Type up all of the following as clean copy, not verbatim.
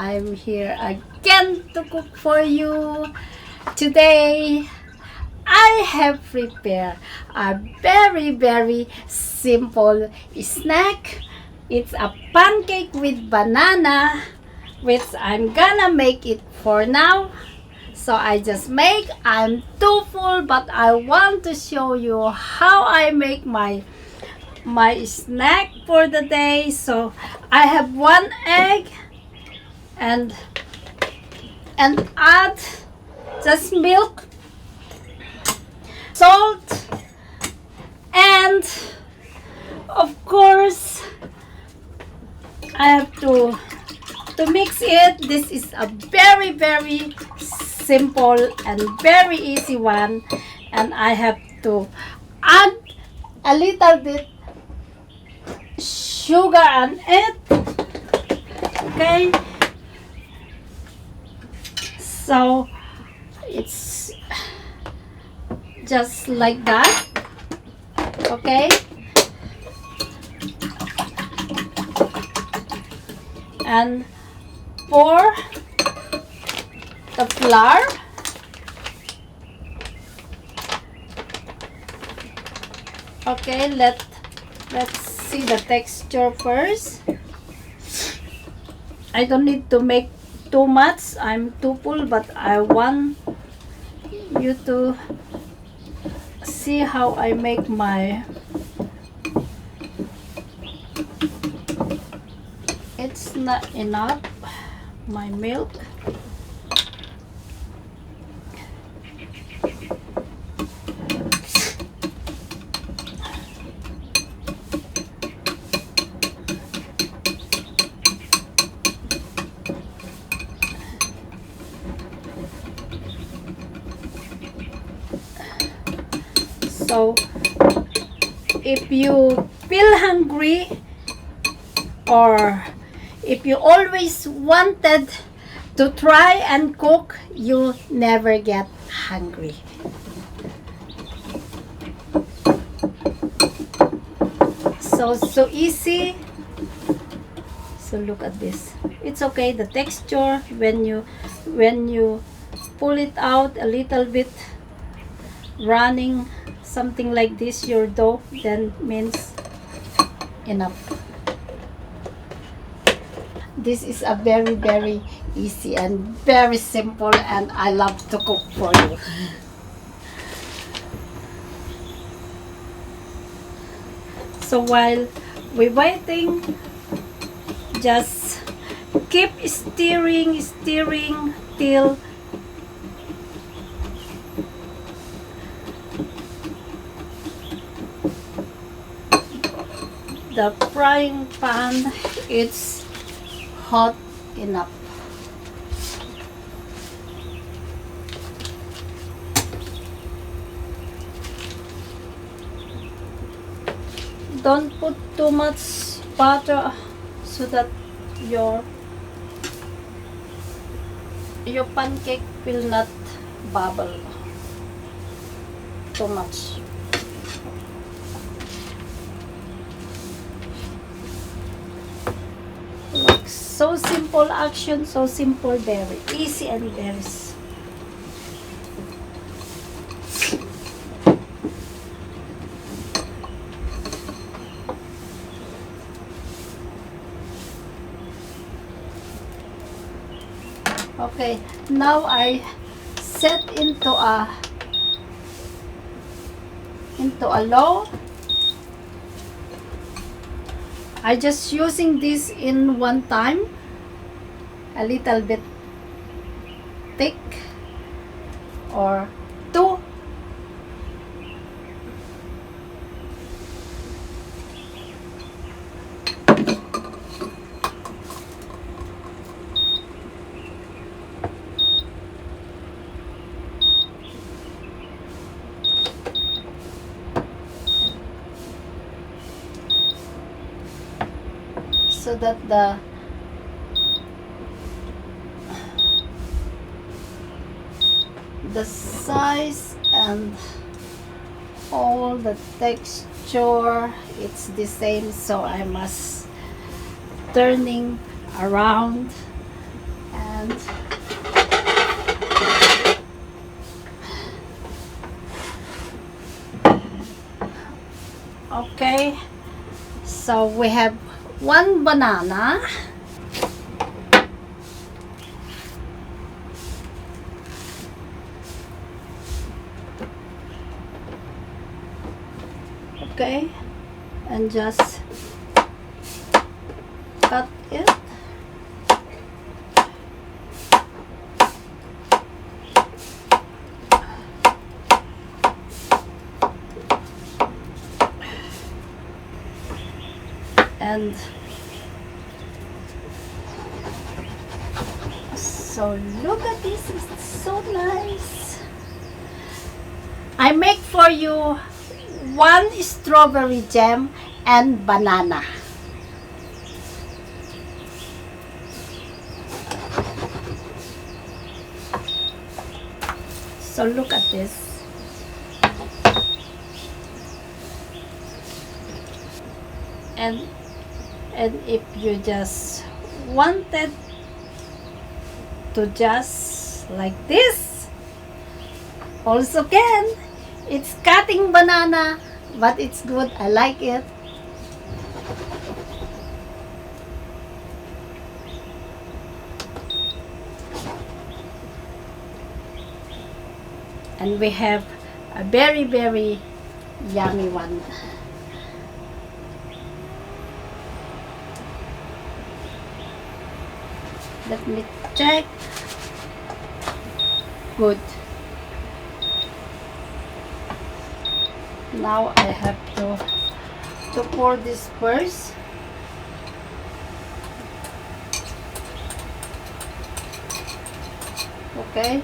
I'm here again to cook for you. Today, I have prepared a very simple snack. It's a pancake with banana, which I'm gonna make it for now. So I just make, I'm too full, but I want to show you how I make my snack for the day. So I have 1 egg and add just milk, salt, and of course I have to mix it. This is a very simple and very easy one, and I have to add a little bit sugar on it. Okay, so it's just like that. Okay, and pour the flour. Okay, let's see the texture first. I don't need to make too much. I'm too full, but I want you to see how I make my. It's not enough, my milk. So if you feel hungry, or if you always wanted to try and cook, you never get hungry. So easy. So look at this. It's okay, the texture when you pull it out a little bit running, something like this, your dough, then means enough. This is a very easy and very simple, and I love to cook for you. So while we're waiting, just keep stirring till the frying pan is hot enough. Don't put too much butter so that your pancake will not bubble too much. Like, so simple action, so simple, very easy and very okay. Now I set into a low. I just using this in one time, a little bit thick or two. So that the size and all the texture, it's the same, so I must turning around And okay, so we have one banana. Okay, and just cut it. And so look at this, it's so nice. I make for you one strawberry jam and banana. So look at this. And if you just wanted to just like this, also can. It's cutting banana, but it's good. I like it. And we have a very, very yummy one. Let me check. Good. Now I have to pour this first. Okay.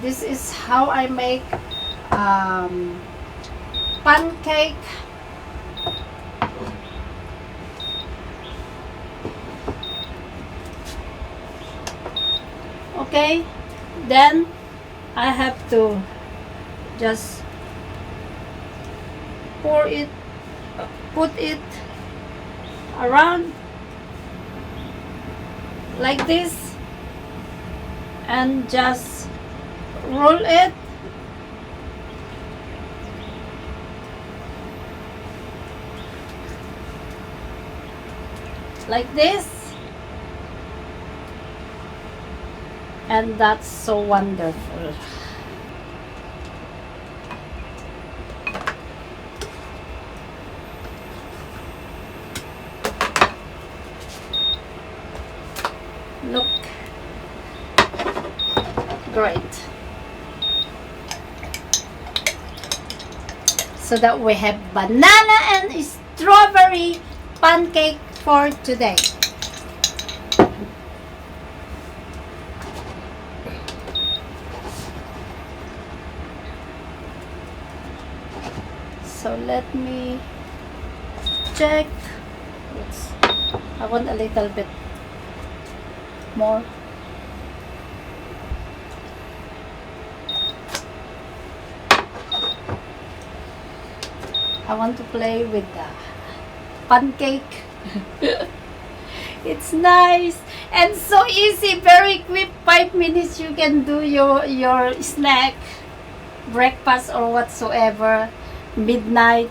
This is how I make pancake. Okay, then I have to just pour it, put it around like this, and just roll it like this. And that's so wonderful. Look. Great. So that we have banana and strawberry pancake for today. So let me check. I want a little bit more. I want to play with the pancake. It's nice and so easy, very quick. 5 minutes you can do your snack, breakfast or whatsoever, midnight.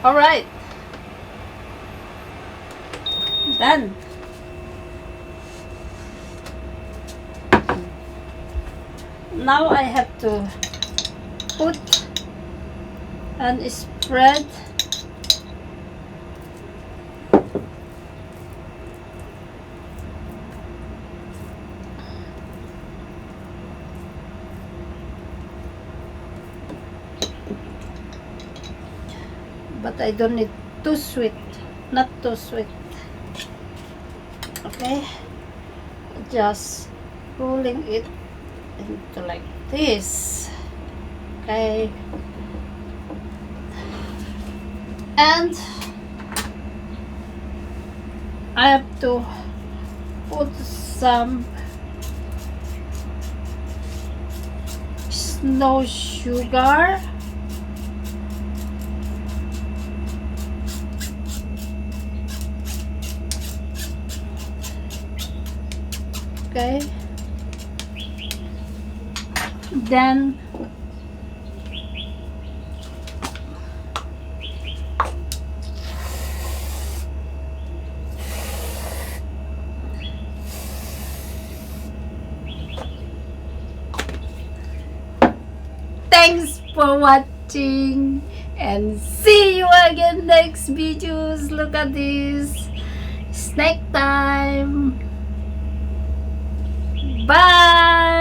All right, done. Now I have to put and spread but I don't need too sweet, not too sweet. Okay, just rolling it into like this. Okay, and I have to put some snow sugar. Okay. Then thanks for watching and see you again next videos. Look at this. Snack time. Bye.